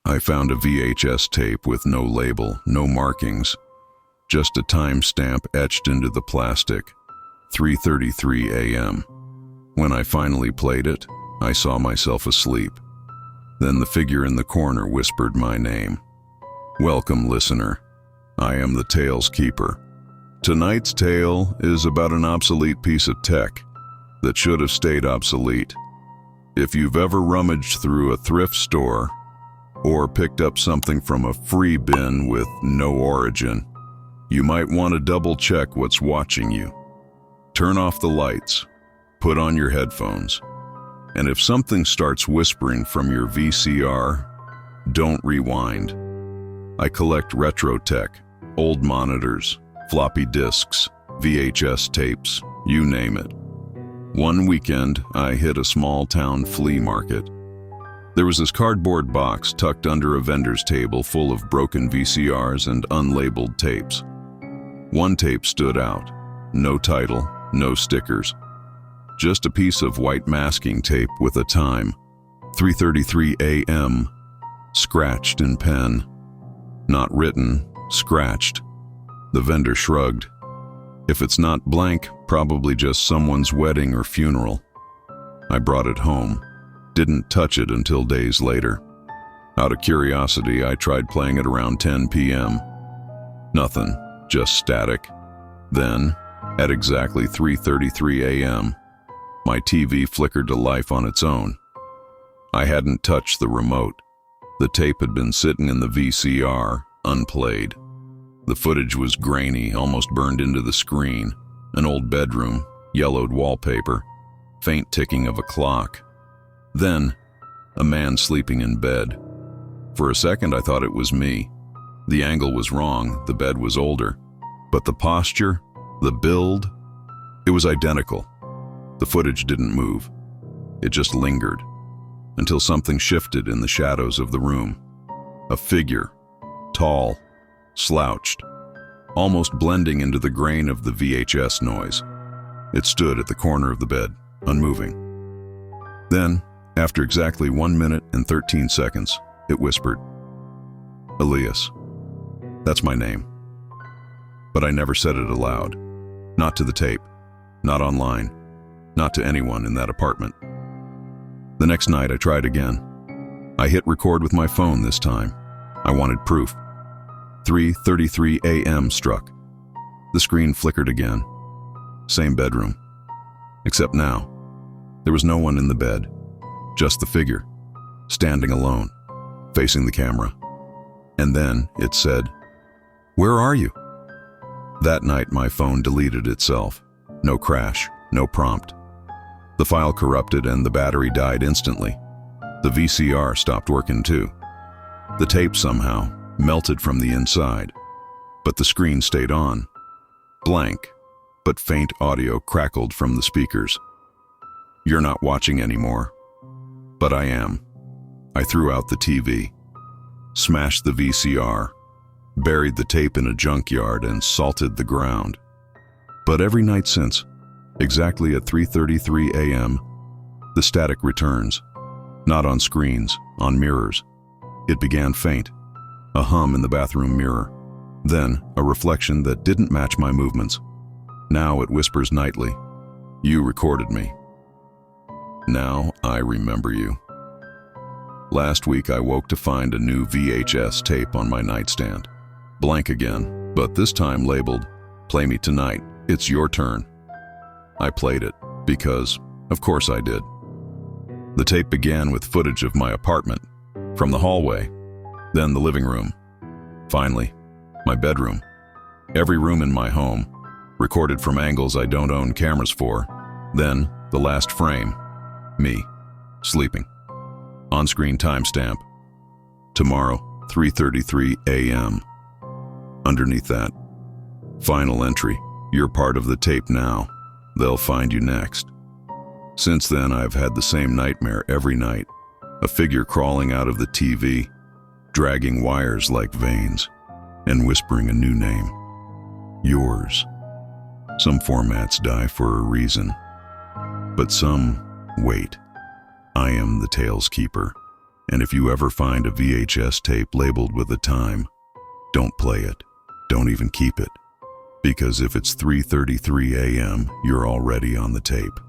I found a VHS tape with no label, no markings, just a timestamp etched into the plastic, 3:33 a.m. When I finally played it, I saw myself asleep. Then the figure in the corner whispered my name. "Welcome, listener. I am the Tale's Keeper. Tonight's tale is about an obsolete piece of tech that should have stayed obsolete. If you've ever rummaged through a thrift store or picked up something from a free bin with no origin, you might want to double-check what's watching you. Turn off the lights, put on your headphones, and if something starts whispering from your VCR, don't rewind. I collect retro tech, old monitors, floppy disks, VHS tapes, you name it. One weekend, I hit a small-town flea market. There was this cardboard box tucked under a vendor's table full of broken VCRs and unlabeled tapes. One tape stood out. No title, no stickers. Just a piece of white masking tape with a time, 3:33 a.m., scratched in pen. Not written, scratched. The vendor shrugged. If it's not blank, probably just someone's wedding or funeral. I brought it home. Didn't touch it until days later. Out of curiosity, I tried playing it around 10 p.m. Nothing, just static. Then, at exactly 3:33 a.m., my TV flickered to life on its own. I hadn't touched the remote. The tape had been sitting in the VCR, unplayed. The footage was grainy, almost burned into the screen. An old bedroom, yellowed wallpaper, faint ticking of a clock. Then, a man sleeping in bed. For a second, I thought it was me. The angle was wrong, the bed was older. But the posture, the build, it was identical. The footage didn't move. It just lingered, until something shifted in the shadows of the room. A figure, tall, slouched, almost blending into the grain of the VHS noise. It stood at the corner of the bed, unmoving. Then, after exactly 1 minute and 13 seconds, it whispered, "Elias. That's my name." But I never said it aloud. Not to the tape, not online, not to anyone in that apartment. The next night I tried again. I hit record with my phone this time. I wanted proof. 3:33 a.m. struck. The screen flickered again. Same bedroom. Except now, there was no one in the bed. Just the figure, standing alone, facing the camera. And then it said, "Where are you?" That night my phone deleted itself. No crash, no prompt. The file corrupted and the battery died instantly. The VCR stopped working too. The tape somehow melted from the inside, but the screen stayed on. Blank, but faint audio crackled from the speakers. "You're not watching anymore." But I am. I threw out the TV, smashed the VCR, buried the tape in a junkyard and salted the ground. But every night since, exactly at 3:33 a.m., the static returns. Not on screens, on mirrors. It began faint, a hum in the bathroom mirror. Then, a reflection that didn't match my movements. Now it whispers nightly, "You recorded me. Now I remember you." Last week I woke to find a new VHS tape on my nightstand. Blank again, but this time labeled, "Play me tonight, it's your turn." I played it, because, of course I did. The tape began with footage of my apartment, from the hallway, then the living room. Finally, my bedroom. Every room in my home, recorded from angles I don't own cameras for. Then, the last frame, me, sleeping. On-screen timestamp, tomorrow, 3:33 a.m. Underneath that, final entry, "You're part of the tape now. They'll find you next." Since then, I've had the same nightmare every night. A figure crawling out of the TV, dragging wires like veins, and whispering a new name. Yours. Some formats die for a reason, but some wait. I am the Tale's Keeper. And if you ever find a VHS tape labeled with a time, don't play it. Don't even keep it. Because if it's 3:33 a.m., you're already on the tape.